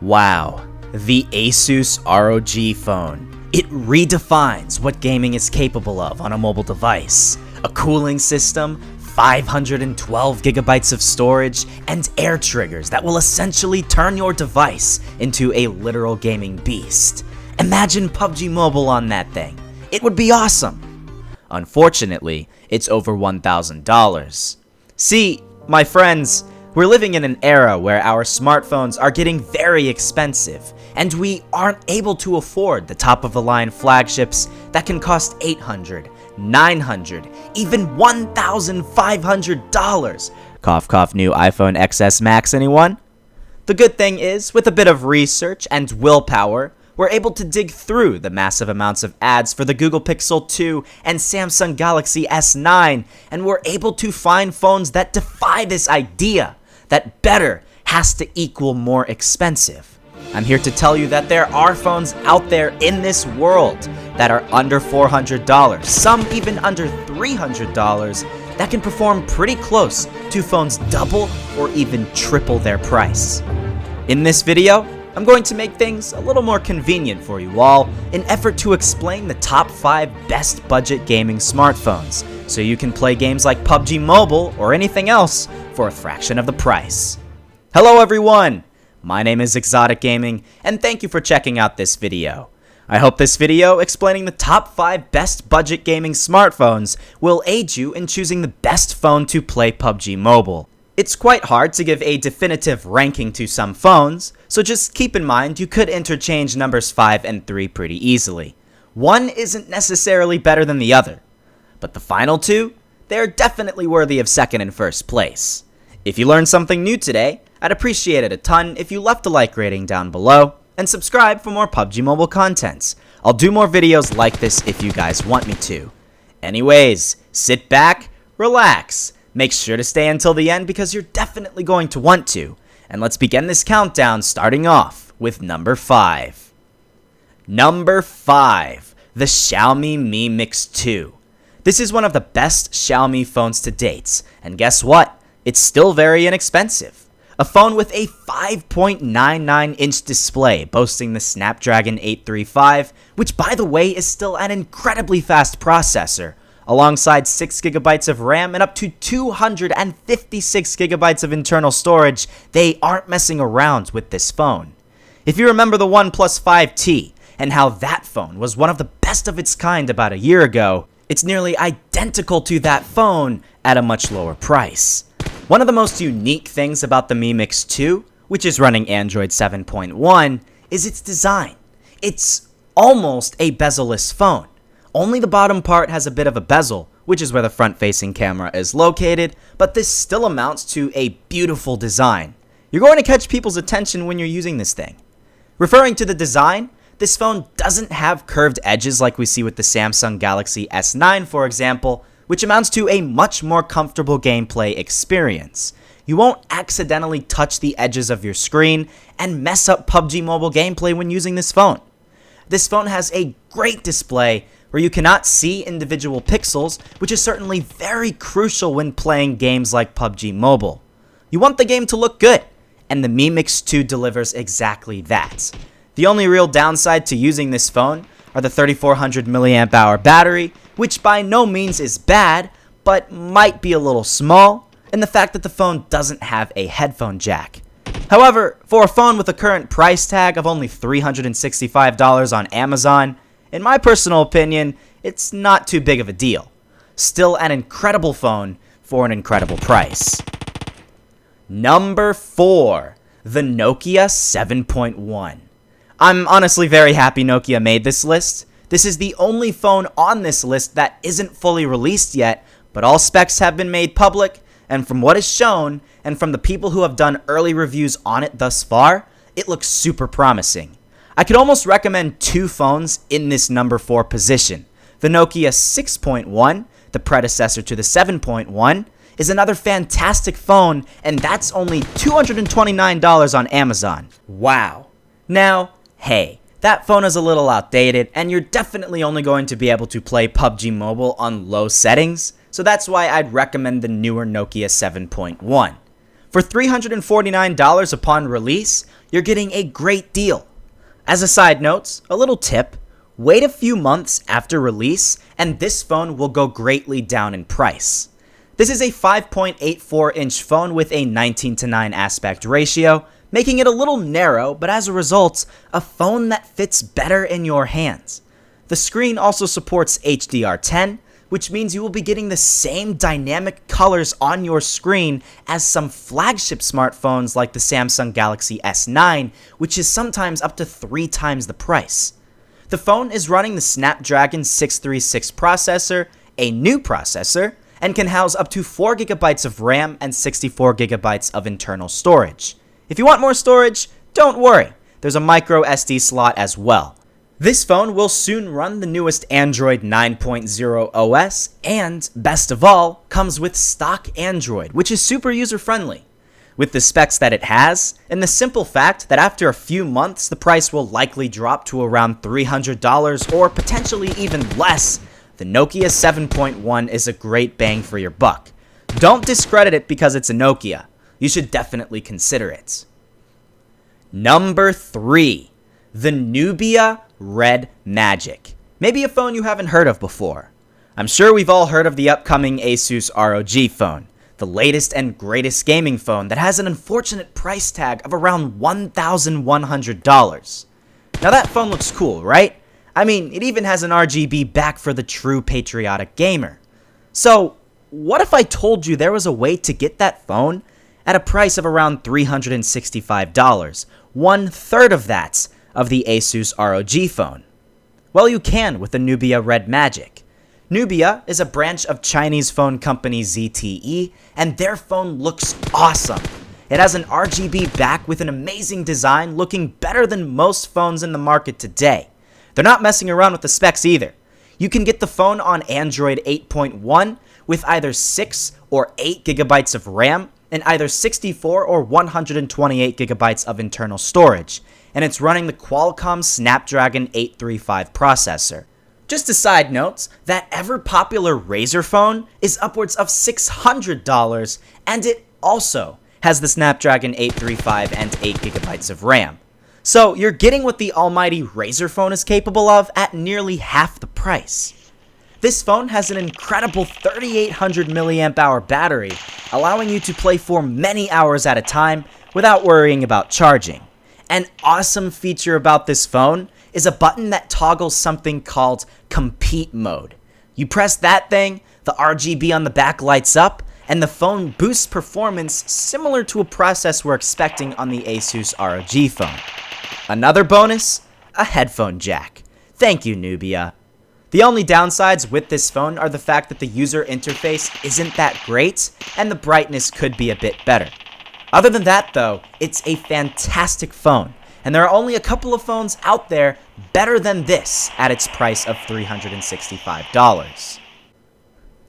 Wow, the ASUS ROG Phone. It redefines what gaming is capable of on a mobile device. A cooling system, 512 gigabytes of storage, and air triggers that will essentially turn your device into a literal gaming beast. Imagine PUBG Mobile on that thing. It would be awesome. Unfortunately, it's over $1,000. See, my friends, we're living in an era where our smartphones are getting very expensive, and we aren't able to afford the top-of-the-line flagships that can cost $800, $900, even $1,500. Cough cough, new iPhone XS Max, anyone? The good thing is, with a bit of research and willpower, we're able to dig through the massive amounts of ads for the Google Pixel 2 and Samsung Galaxy S9, and we're able to find phones that defy this idea that better has to equal more expensive. I'm here to tell you that there are phones out there in this world that are under $400, some even under $300, that can perform pretty close to phones double or even triple their price. In this video, I'm going to make things a little more convenient for you all in effort to explain the top 5 best budget gaming smartphones, so you can play games like PUBG Mobile or anything else for a fraction of the price. Hello everyone! My name is Exotic Gaming, and thank you for checking out this video. I hope this video explaining the top 5 best budget gaming smartphones will aid you in choosing the best phone to play PUBG Mobile. It's quite hard to give a definitive ranking to some phones, so just keep in mind you could interchange numbers 5 and 3 pretty easily. One isn't necessarily better than the other, but the final two, they're definitely worthy of second and first place. If you learned something new today, I'd appreciate it a ton if you left a like rating down below, and subscribe for more PUBG Mobile contents. I'll do more videos like this if you guys want me to. Anyways, sit back, relax, make sure to stay until the end because you're definitely going to want to. And let's begin this countdown starting off with number 5. Number 5, the Xiaomi Mi Mix 2. This is one of the best Xiaomi phones to date, and guess what? It's still very inexpensive. A phone with a 5.99-inch display boasting the Snapdragon 835, which by the way is still an incredibly fast processor, alongside 6 gigabytes of RAM and up to 256 gigabytes of internal storage. They aren't messing around with this phone. If you remember the OnePlus 5T and how that phone was one of the best of its kind about a year ago, it's nearly identical to that phone at a much lower price. One of the most unique things about the Mi Mix 2, which is running Android 7.1, is its design. It's almost a bezel-less phone. Only the bottom part has a bit of a bezel, which is where the front-facing camera is located, but this still amounts to a beautiful design. You're going to catch people's attention when you're using this thing. Referring to the design, this phone doesn't have curved edges like we see with the Samsung Galaxy S9, for example, which amounts to a much more comfortable gameplay experience. You won't accidentally touch the edges of your screen and mess up PUBG Mobile gameplay when using this phone. This phone has a great display where you cannot see individual pixels, which is certainly very crucial when playing games like PUBG Mobile. You want the game to look good, and the Mi Mix 2 delivers exactly that. The only real downside to using this phone are the 3400 mAh battery, which by no means is bad, but might be a little small, and the fact that the phone doesn't have a headphone jack. However, for a phone with a current price tag of only $365 on Amazon, in my personal opinion, it's not too big of a deal. Still an incredible phone for an incredible price. Number 4, the Nokia 7.1. I'm honestly very happy Nokia made this list. This is the only phone on this list that isn't fully released yet, but all specs have been made public, and from what is shown, and from the people who have done early reviews on it thus far, it looks super promising. I could almost recommend 2 phones in this number 4 position. The Nokia 6.1, the predecessor to the 7.1, is another fantastic phone, and that's only $229 on Amazon. Wow. Now, hey, that phone is a little outdated, and you're definitely only going to be able to play PUBG Mobile on low settings, so that's why I'd recommend the newer Nokia 7.1. For $349 upon release, you're getting a great deal. As a side note, a little tip, wait a few months after release and this phone will go greatly down in price. This is a 5.84-inch phone with a 19:9 aspect ratio, making it a little narrow, but as a result, a phone that fits better in your hands. The screen also supports HDR10, which means you will be getting the same dynamic colors on your screen as some flagship smartphones like the Samsung Galaxy S9, which is sometimes up to 3 times the price. The phone is running the Snapdragon 636 processor, a new processor, and can house up to 4GB of RAM and 64GB of internal storage. If you want more storage, don't worry, there's a micro SD slot as well. This phone will soon run the newest Android 9.0 OS, and, best of all, comes with stock Android, which is super user-friendly. With the specs that it has, and the simple fact that after a few months the price will likely drop to around $300 or potentially even less, the Nokia 7.1 is a great bang for your buck. Don't discredit it because it's a Nokia. You should definitely consider it. Number 3. The Nubia Red Magic. Maybe a phone you haven't heard of before. I'm sure we've all heard of the upcoming ASUS ROG Phone, the latest and greatest gaming phone that has an unfortunate price tag of around $1,100. Now that phone looks cool, right? I mean, it even has an RGB back for the true patriotic gamer. So, what if I told you there was a way to get that phone at a price of around $365, 1/3 of that of the ASUS ROG Phone? Well, you can with the Nubia Red Magic. Nubia is a branch of Chinese phone company ZTE, and their phone looks awesome. It has an RGB back with an amazing design, looking better than most phones in the market today. They're not messing around with the specs either. You can get the phone on Android 8.1 with either 6 or 8GB of RAM and either 64 or 128GB of internal storage, and it's running the Qualcomm Snapdragon 835 processor. Just a side note, that ever-popular Razer phone is upwards of $600, and it also has the Snapdragon 835 and 8GB of RAM. So you're getting what the almighty Razer phone is capable of at nearly half the price. This phone has an incredible 3800 mAh battery, allowing you to play for many hours at a time without worrying about charging. An awesome feature about this phone is a button that toggles something called Compete Mode. You press that thing, the RGB on the back lights up, and the phone boosts performance similar to a process we're expecting on the ASUS ROG Phone. Another bonus? A headphone jack. Thank you, Nubia. The only downsides with this phone are the fact that the user interface isn't that great, and the brightness could be a bit better. Other than that though, it's a fantastic phone, and there are only a couple of phones out there better than this at its price of $365.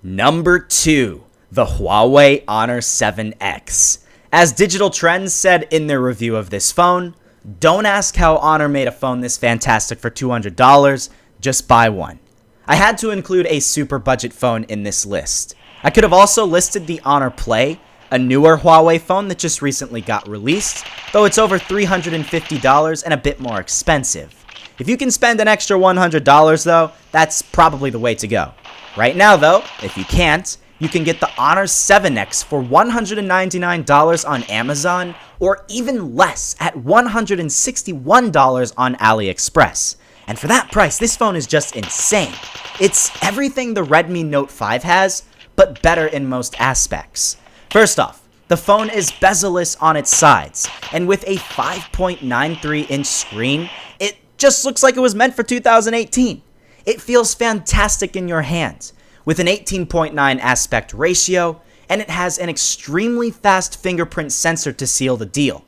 Number 2. The Huawei Honor 7X. As Digital Trends said in their review of this phone, don't ask how Honor made a phone this fantastic for $200, just buy one. I had to include a super budget phone in this list. I could have also listed the Honor Play, a newer Huawei phone that just recently got released, though it's over $350 and a bit more expensive. If you can spend an extra $100 though, that's probably the way to go. Right now though, if you can't, you can get the Honor 7X for $199 on Amazon, or even less at $161 on AliExpress. And for that price, this phone is just insane. It's everything the Redmi Note 5 has, but better in most aspects. First off, the phone is bezel-less on its sides, and with a 5.93-inch screen, it just looks like it was meant for 2018. It feels fantastic in your hand, with an 18.9 aspect ratio, and it has an extremely fast fingerprint sensor to seal the deal.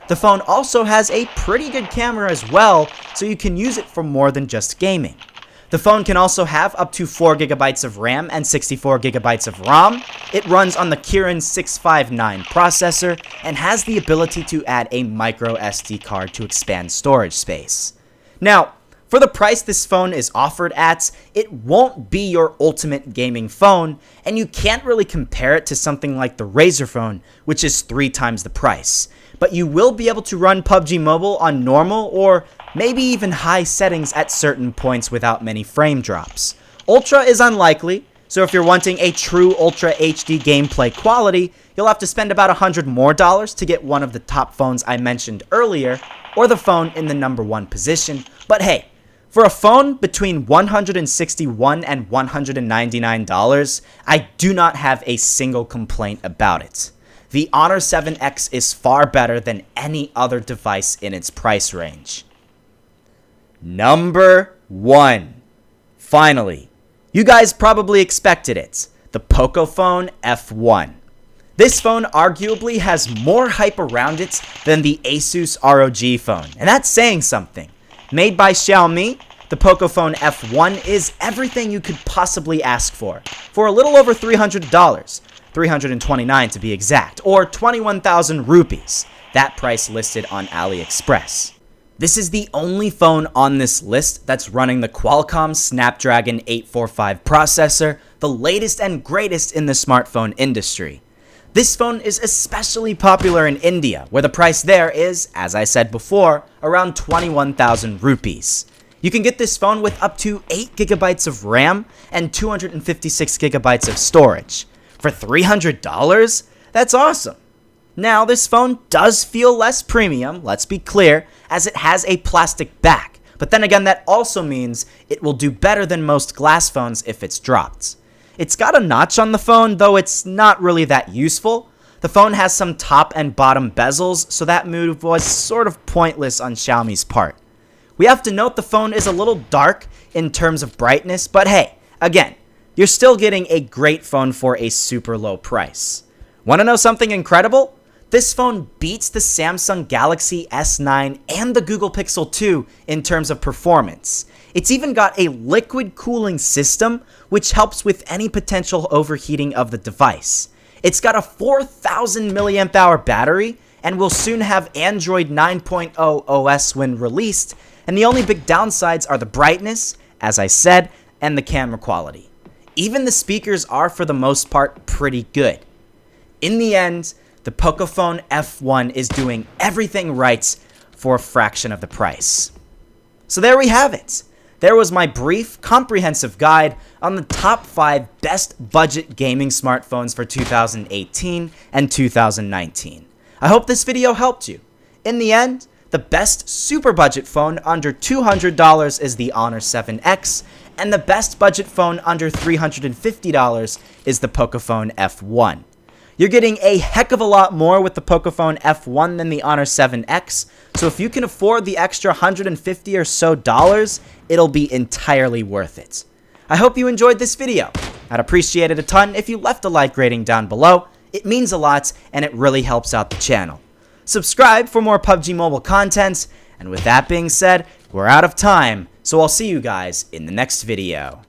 The phone also has a pretty good camera as well, so you can use it for more than just gaming. The phone can also have up to 4GB of RAM and 64GB of ROM. It runs on the Kirin 659 processor and has the ability to add a micro SD card to expand storage space. Now, For the price this phone is offered at, it won't be your ultimate gaming phone, and you can't really compare it to something like the Razer phone, which is 3 times the price. But you will be able to run PUBG Mobile on normal or maybe even high settings at certain points without many frame drops. Ultra is unlikely, so if you're wanting a true Ultra HD gameplay quality, you'll have to spend about $100 more to get one of the top phones I mentioned earlier, or the phone in the number 1 position. But hey, for a phone between $161 and $199, I do not have a single complaint about it. The Honor 7X is far better than any other device in its price range. Number 1. Finally, you guys probably expected it, the Pocophone F1. This phone arguably has more hype around it than the ASUS ROG Phone, and that's saying something. Made by Xiaomi, the Pocophone F1 is everything you could possibly ask for a little over $300, $329 to be exact, or 21,000 rupees, that price listed on AliExpress. This is the only phone on this list that's running the Qualcomm Snapdragon 845 processor, the latest and greatest in the smartphone industry. This phone is especially popular in India, where the price there is, as I said before, around 21,000 rupees. You can get this phone with up to 8 gigabytes of RAM and 256 gigabytes of storage. For $300? That's awesome. Now, this phone does feel less premium, let's be clear, as it has a plastic back. But then again, that also means it will do better than most glass phones if it's dropped. It's got a notch on the phone, though it's not really that useful. The phone has some top and bottom bezels, so that move was sort of pointless on Xiaomi's part. We have to note the phone is a little dark in terms of brightness, but hey, again, you're still getting a great phone for a super low price. Want to know something incredible? This phone beats the Samsung Galaxy S9 and the Google Pixel 2 in terms of performance. It's even got a liquid cooling system, which helps with any potential overheating of the device. It's got a 4,000 mAh battery, and will soon have Android 9.0 OS when released, and the only big downsides are the brightness, as I said, and the camera quality. Even the speakers are, for the most part, pretty good. In the end, the Pocophone F1 is doing everything right for a fraction of the price. So there we have it. There was my brief, comprehensive guide on the top 5 best budget gaming smartphones for 2018 and 2019. I hope this video helped you. In the end, the best super budget phone under $200 is the Honor 7X, and the best budget phone under $350 is the Pocophone F1. You're getting a heck of a lot more with the Pocophone F1 than the Honor 7X, so if you can afford the extra $150 or so, it'll be entirely worth it. I hope you enjoyed this video. I'd appreciate it a ton if you left a like rating down below. It means a lot, and it really helps out the channel. Subscribe for more PUBG Mobile content, and with that being said, we're out of time, so I'll see you guys in the next video.